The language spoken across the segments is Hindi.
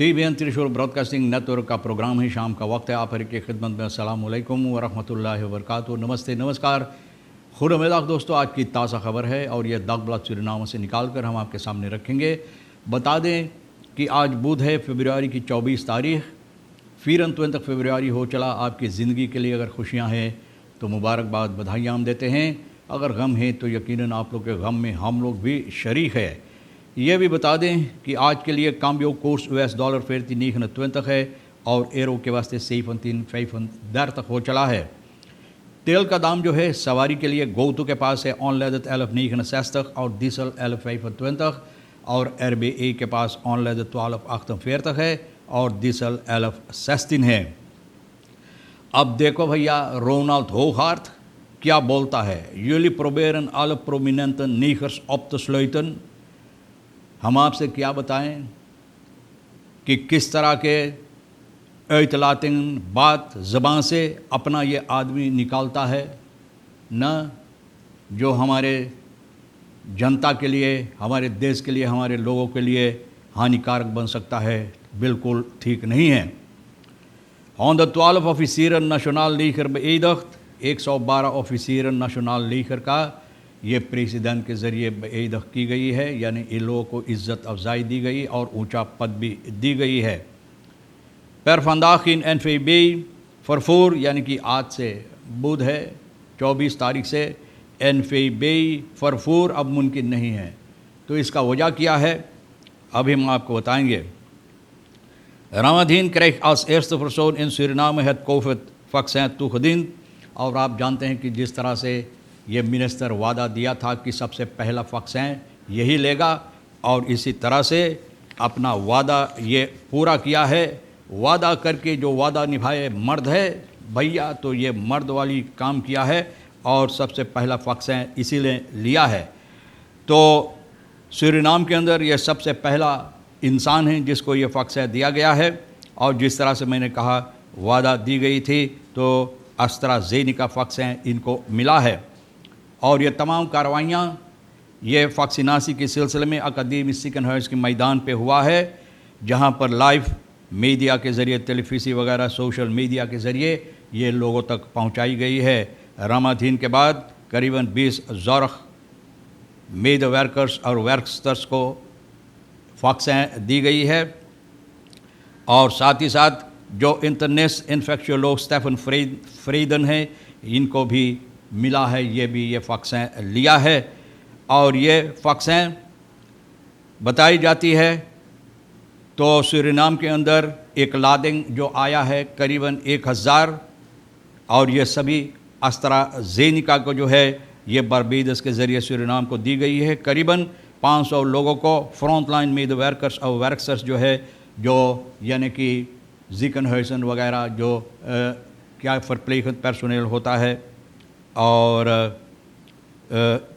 TVN त्रिशूल ब्रॉडकास्टिंग नेटवर्क का प्रोग्राम है। शाम का वक्त है। आप हर की खिदमत में अस्सलाम वालेकुम व रहमतुल्लाहि व बरकातुहू। नमस्ते, नमस्कार, खुद उम्मीद दोस्तों। आज की ताज़ा खबर है और यह दागब्लाद सूरीनाम से निकाल कर हम आपके सामने रखेंगे। बता दें कि आज बुध है, फरवरी की 24 तारीख। फिर 20 फरवरी हो चला। आपकी ज़िंदगी के लिए अगर खुशियाँ हैं तो मुबारकबाद, बधाइयाँ हम देते हैं। अगर गम है तो यकीनन आप लोग के गम में हम लोग भी शरीक है। ये भी बता दें कि आज के लिए काम्बियो कोर्स US डॉलर फेर 29 है और एरो के वास्ते 7.5 तक हो चला है। तेल का दाम जो है सवारी के लिए गोतु के पास है ऑनलेदत 11.69 और डीजल 11.25 और RBA के पास ऑनलेदत 12.48 है और डीजल 11.16 है। अब देखो भैया, रोनाल्ड होगार्थ क्या बोलता है। Jullie proberen alle prominente negers op te sluiten। हम आपसे क्या बताएं कि किस तरह के इतलातिन बात ज़बान से अपना ये आदमी निकालता है न, जो हमारे जनता के लिए, हमारे देश के लिए, हमारे लोगों के लिए हानिकारक बन सकता है। बिल्कुल ठीक नहीं है। 112 ऑफिसिeren nationaal leger beëdigd। 112 ऑफिसिeren nationaal leger का ये प्रेसिडेंट के ज़रिए बेइज्जत की गई है, यानी इन लोगों को इज़्ज़त अफजाई दी गई और ऊंचा पद भी दी गई है। पर vandaag in NVB vervoer, यानी कि आज से बुध है 24 तारीख से NVB vervoer अब मुमकिन नहीं है। तो इसका वजह क्या है अभी हम आपको बताएंगे। Ramadhin kreeg als eerste persoon in Suriname het COVID-vaccin toegediend। और आप जानते हैं कि जिस तरह से ये मिनिस्टर वादा दिया था कि सबसे पहला वैक्सीन यही लेगा और इसी तरह से अपना वादा ये पूरा किया है। वादा करके जो वादा निभाए मर्द है भैया, तो ये मर्द वाली काम किया है और सबसे पहला वैक्सीन इसीलिए लिया है। तो सूरीनाम के अंदर ये सबसे पहला इंसान है जिसको ये वैक्सीन दिया गया है। और जिस तरह से मैंने कहा वादा दी गई थी, तो एस्ट्राज़ेनेका वैक्सीन इनको मिला है। और ये तमाम कार्रवाइयाँ ये वैक्सीनासी के सिलसिले में अकादमी सिकनहर्स के मैदान पे हुआ है, जहाँ पर लाइव मीडिया के ज़रिए, टेलीविज़न वगैरह, सोशल मीडिया के ज़रिए ये लोगों तक पहुँचाई गई है। रामाधीन के बाद करीबन 20 ज़ोरख मेडवर्कर्स और वर्कर्स को वैक्सीन दी गई है। और साथ ही साथ जो इंटरनेशनल इन्फेक्शियोलॉग स्टेफन फ्रीडन है, इनको भी मिला है, ये भी ये वैक्सीन लिया है। और ये वैक्सीन बताई जाती है तो सूरीनाम के अंदर एक लादिंग जो आया है करीबन 1000 और ये सभी एस्ट्राज़ेनेका को जो है ये बारबेडस के ज़रिए सूरीनाम को दी गई है। करीबन 500 लोगों को फ्रंट लाइन में वर्कर्स और वर्कर्स जो है, जो यानी कि ज़िकनहर्सन वगैरह जो क्या verplegend पर्सोनल होता है और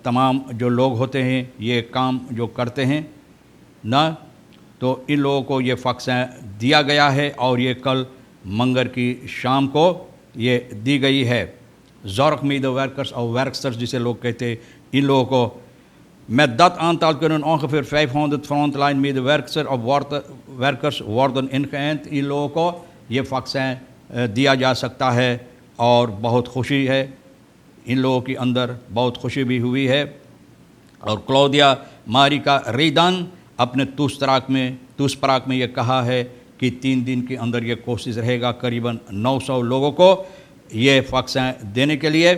तमाम जो लोग होते हैं ये काम जो करते हैं ना, तो इन लोगों को ये वैक्सीन दिया गया है और ये कल मंगर की शाम को ये दी गई है। ज़ोरख medewerkers और वर्कर्स जिसे लोग कहते हैं, इन लोगों को met dat aantal kunnen ongeveer 500 frontline medewerkers of workers worden ingeënt। इन लोगों को ये वैक्सीन दिया जा सकता है और बहुत खुशी है, इन लोगों के अंदर बहुत खुशी भी हुई है। और क्लौदिया मारिका रेदान अपने तुस्पराक में ये कहा है कि 3 दिन के अंदर ये कोशिश रहेगा करीबन 900 लोगों को ये वैक्सीन देने के लिए।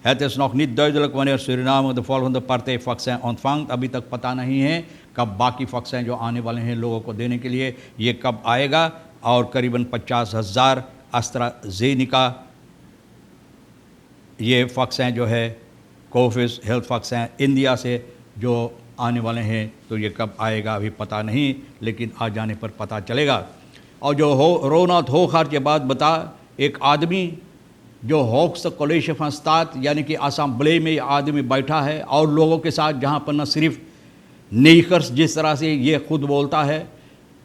Het is nog niet duidelijk wanneer Suriname de volgende partij vaccin ontvangt। अभी तक पता नहीं है कब बाकी वैक्सीन जो आने वाले हैं लोगों को देने के लिए ये कब आएगा। और करीबन 50,000 एस्ट्राज़ेनेका ये वैक्सीन जो है कोविड हेल्थ वैक्सीन इंडिया से जो आने वाले हैं, तो ये कब आएगा अभी पता नहीं, लेकिन आ जाने पर पता चलेगा। और जो रोनाल्ड होगार्थ के बाद बता, एक आदमी जो होogste college van staat यानी कि असम्बली में आदमी बैठा है और लोगों के साथ, जहाँ पर न सिर्फ नेगर्स जिस तरह से ये खुद बोलता है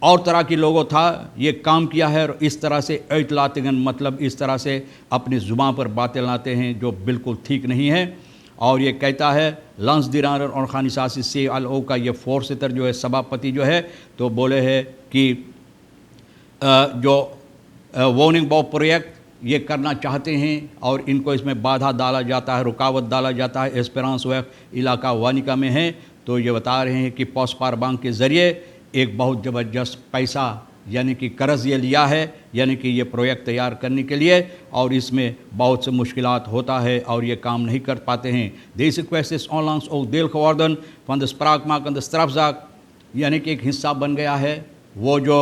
और तरह के लोगों था ये काम किया है। और इस तरह से इतलातिगन मतलब इस तरह से अपनी ज़ुबान पर बातें लाते हैं जो बिल्कुल ठीक नहीं है। और ये कहता है लंस दिरार और खानिसासी CLO का ये फोर्सितर जो है सभापति जो है, तो बोले है कि जो वोनिंग बॉब प्रोजेक्ट ये करना चाहते हैं और इनको इसमें बाधा डाला जाता है, रुकावट डाला जाता है। एस्पेरांस वेफ इलाका वानिका में है, तो ये बता रहे हैं कि पॉस्पार बैंक के ज़रिए एक बहुत ज़बरदस्त पैसा यानी कि कर्ज़ ये लिया है, यानी कि ये प्रोजेक्ट तैयार करने के लिए, और इसमें बहुत से मुश्किलात होता है और ये काम नहीं कर पाते हैं। Deze kwestie is onlangs ook deel geworden van de spraakmakende strafzaak, यानी कि एक हिस्सा बन गया है। वो जो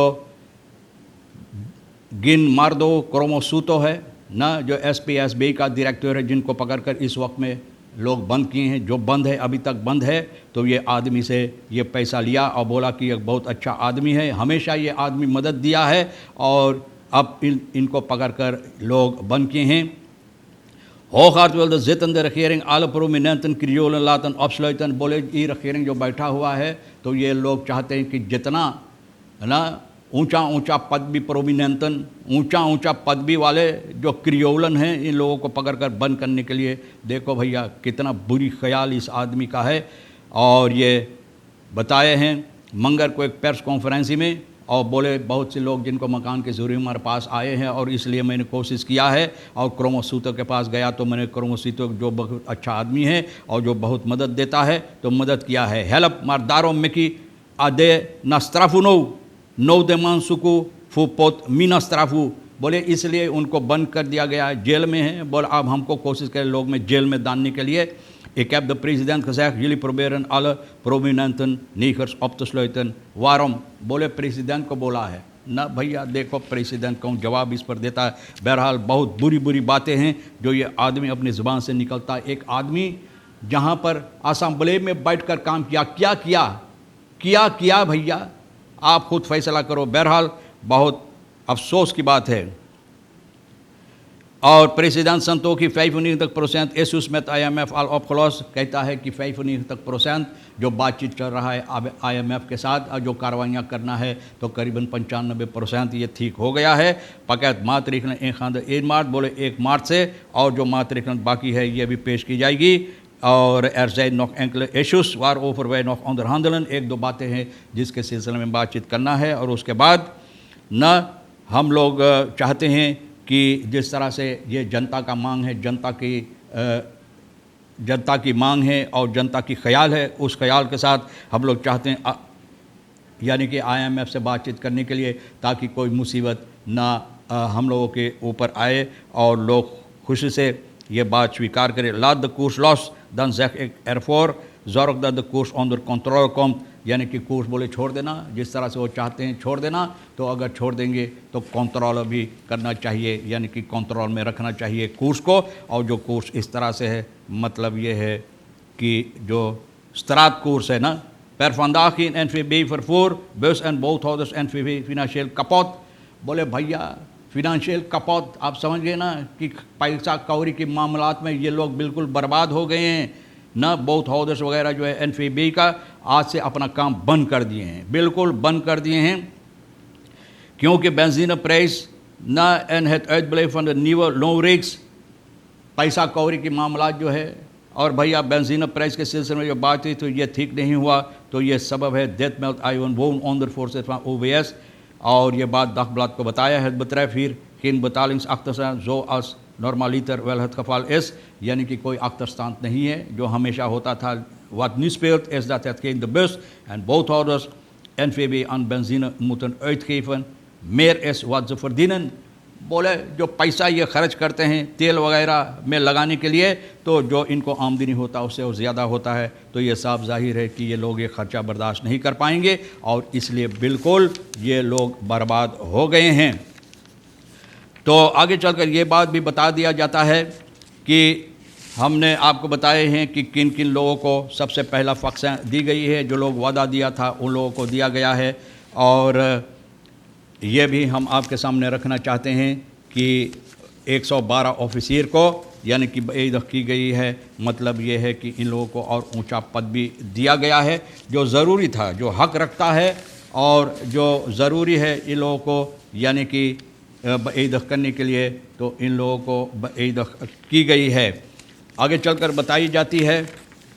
गिन मार्दो क्रोमोसूतो है ना, जो SPSB का डायरेक्टर है, जिनको पकड़कर इस वक्त में लोग बंद किए हैं, जो बंद है, अभी तक बंद है। तो ये आदमी से ये पैसा लिया और बोला कि एक बहुत अच्छा आदमी है, हमेशा ये आदमी मदद दिया है, और अब इनको पकड़कर लोग बंद किए हैं। Hooghart wil de zittende regering alle prominenten Kriolen laten opsluiten। बोले ये regering जो बैठा हुआ है, तो ये लोग चाहते हैं कि जितना ना ऊंचा ऊंचा पदवी प्रोमिनेंटन, ऊंचा ऊंचा पदवी वाले जो क्रियोलन हैं, इन लोगों को पकड़कर बंद करने के लिए। देखो भैया कितना बुरी ख्याल इस आदमी का है। और ये बताए हैं मंगर को एक प्रेस कॉन्फ्रेंस में, और बोले बहुत से लोग जिनको मकान के ज़रूरी हमारे पास आए हैं, और इसलिए मैंने कोशिश किया है और क्रोमोसूतो के पास गया, तो मैंने क्रोमोसूतो जो बहुत अच्छा आदमी है और जो बहुत मदद देता है, तो मदद किया है। हेल्प मारदारों में कि आदे नस्त्राफुनो नौ देमान सुकू फुपोत मीनस्त्राफू। बोले इसलिए उनको बंद कर दिया गया है, जेल में है। बोले अब हमको कोशिश करें लोग में जेल में डालने के लिए। Ik heb de president gezegd, jullie proberen alle prominenten negers op te sluiten। waarom? बोले प्रेसिडेंट को बोला है ना। भैया देखो प्रेसिडेंट कौन जवाब इस पर देता है। बहरहाल बहुत बुरी बुरी बातें हैं जो ये आदमी अपनी ज़ुबान से निकलता है। एक आदमी जहाँ पर असम्बली में बैठकर काम किया, क्या किया, किया किया भैया, आप खुद फैसला करो। बहरहाल बहुत अफसोस की बात है। और प्रेसिडेंट संतोखी 95% इश्यूज में IMF al opgelost, कहता है कि 95% जो बातचीत चल रहा है अब IMF के साथ और जो कार्रवाइयाँ करना है, तो करीबन 95% ये ठीक हो गया है। पकैत maatregelen ingaande 1 मार्च, बोले 1 मार्च से, और जो maatregelen बाकी है ये भी पेश की जाएगी। और zijn nog enkele issues waarover wij nog onderhandelen। 1-2 बातें हैं जिसके सिलसिले में बातचीत करना है। और उसके बाद न हम लोग चाहते हैं कि जिस तरह से ये जनता का मांग है, जनता की मांग है और जनता की ख्याल है, उस ख्याल के साथ हम लोग चाहते हैं यानी कि IMF से बातचीत करने के लिए, ताकि कोई मुसीबत ना हम लोगों के ऊपर आए और लोग खुशी से ये बात स्वीकार करें। Laat de koers los, dan zeg ik ervoor, zorg dat de koers onder controle komt। यानी कि कोर्स बोले छोड़ देना, जिस तरह से वो चाहते हैं छोड़ देना, तो अगर छोड़ देंगे तो कंट्रोल भी करना चाहिए, यानी कि कंट्रोल में रखना चाहिए कोर्स को। और जो कोर्स इस तरह से है, मतलब ये है कि जो straat कोर्स है ना, per vandaag geen NVB vervoer, bus en boothouders NVB financieel kapot। बोले भैया फिनंशियल kapot, आप समझ गए ना कि पैसा कौड़ी के मामलात में ये लोग बिल्कुल बर्बाद हो गए हैं ना। बोथ हाउडर्स वगैरह जो है NVB का आज से अपना काम बंद कर दिए हैं, बिल्कुल बंद कर दिए हैं, क्योंकि benzineprijs ना en het uitblijven van de nieuwe loonreeks, पैसा कौड़ी के मामला जो है। और भैया benzineprijs के सिलसिले में जो बात हुई, तो ये ठीक नहीं हुआ, तो ये सबब है dit meldt Iwan Woon ondervoorzitter van OWS। और ये बात Dagblad को बताया है। Het betreft hier geen betalingsachterstand zoals normaliter wel het geval is, यानी कि कोई achterstand नहीं है जो हमेशा होता था। Wat nu speelt is dat hetgeen de bus en boothouders NVB aan benzine moeten uitgeven meer is wat ze verdienen। बोले जो पैसा ये खर्च करते हैं तेल वगैरह में लगाने के लिए, तो जो इनको आमदनी होता है उससे ज़्यादा होता है। तो ये साफ जाहिर है कि ये लोग ये ख़र्चा बर्दाश्त नहीं कर पाएंगे, और इसलिए बिल्कुल ये लोग बर्बाद हो गए हैं। तो आगे चलकर ये बात भी बता दिया जाता है कि हमने आपको बताए हैं कि किन किन लोगों को सबसे पहला फ़क्सा दी गई है। जो लोग वादा दिया था उन लोगों को दिया गया है। और ये भी हम आपके सामने रखना चाहते हैं कि 112 ऑफिसर को यानी कि बेइज्जत की गई है। मतलब ये है कि इन लोगों को और ऊंचा पद भी दिया गया है, जो ज़रूरी था, जो हक रखता है और जो ज़रूरी है इन लोगों को यानी कि बेइज्जत करने के लिए, तो इन लोगों को बेइज्जत की गई है। आगे चलकर बताई जाती है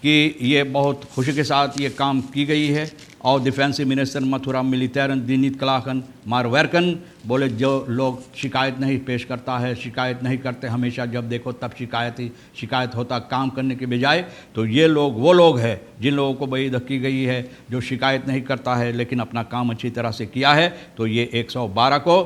कि ये बहुत खुशी के साथ ये काम की गई है। और डिफेंस मिनिस्टर मथुरा मिलिटेरन दिनीत कलाखन मारवेरकन बोले जो लोग शिकायत नहीं पेश करता है, शिकायत नहीं करते, हमेशा जब देखो तब शिकायत होता काम करने के बजाय, तो ये लोग वो लोग हैं जिन लोगों को बईद की गई है जो शिकायत नहीं करता है लेकिन अपना काम अच्छी तरह से किया है। तो ये 112 को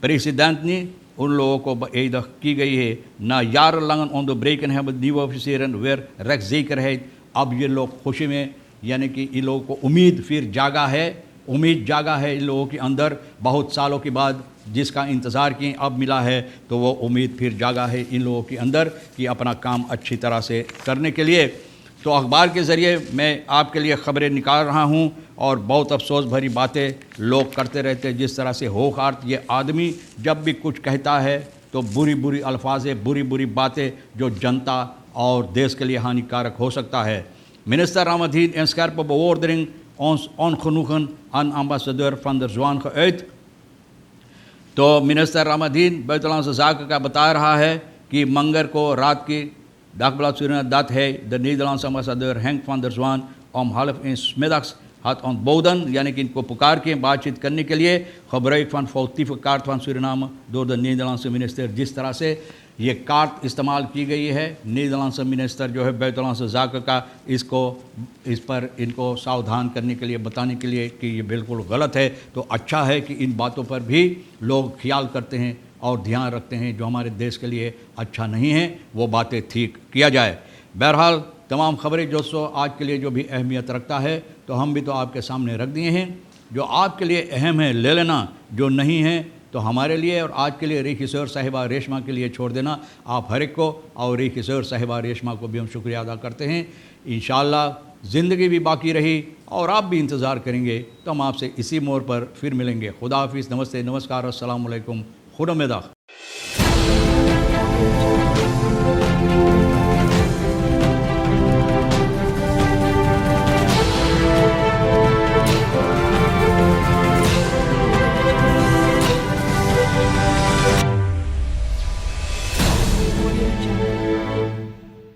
प्रेसिडेंट ने उन लोगों को बईद की गई है ना यार लंगन ऑन द ब्रेकन है न्यू ऑफिसरन वेर रेक्स जेकर है। अब ये लोग खुशी में, यानी कि इन लोगों को उम्मीद फिर जागा है, उम्मीद जागा है इन लोगों के अंदर, बहुत सालों के बाद जिसका इंतज़ार किए अब मिला है, तो वो उम्मीद फिर जागा है इन लोगों के अंदर कि अपना काम अच्छी तरह से करने के लिए। तो अखबार के ज़रिए मैं आपके लिए ख़बरें निकाल रहा हूँ और बहुत अफसोस भरी बातें लोग करते रहते हैं। जिस तरह से होखार्त ये आदमी जब भी कुछ कहता है तो बुरी बुरी अल्फाज, बुरी बुरी बातें जो जनता और देश के लिए हानिकारक हो सकता है। Minister Ramadhin en scherpe bewoordering ons ongenoegen aan ambassadeur van der Zwaan geuit। तो मिनिस्टर रामाधीन बुitenlandse zaken का बता रहा है कि मंगर को रात की Dagblad Suriname dat hij de Nederlandse ambassadeur Henk van der Zwaan om 1:30 middags had ontboden, यानी कि इनको पुकार के बातचीत करने के लिए gebruik van foutieve kaart van Suriname door de Nederlandse minister। जिस तरह से ये कार्ड इस्तेमाल की गई है, नीदरलैंड मिनिस्टर जो है बुitenlandse zaken का इस पर इनको सावधान करने के लिए, बताने के लिए कि ये बिल्कुल गलत है। तो अच्छा है कि इन बातों पर भी लोग ख्याल करते हैं और ध्यान रखते हैं, जो हमारे देश के लिए अच्छा नहीं है वो बातें ठीक किया जाए। बहरहाल तमाम खबरें जो आज के लिए जो भी अहमियत रखता है तो हम भी तो आपके सामने रख दिए हैं। जो आपके लिए अहम है ले लेना, जो नहीं है तो हमारे लिए और आज के लिए री किशोर साहिबा रेशमा के लिए छोड़ देना आप हर एक को। और री किशोर साहिबा रेशमा को भी हम शुक्रिया अदा करते हैं। इंशाअल्लाह ज़िंदगी भी बाकी रही और आप भी इंतज़ार करेंगे तो हम आपसे इसी मोड़ पर फिर मिलेंगे। खुदा हाफिज़, नमस्ते, नमस्कार, अस्सलाम वालेकुम, खुदा मेदा।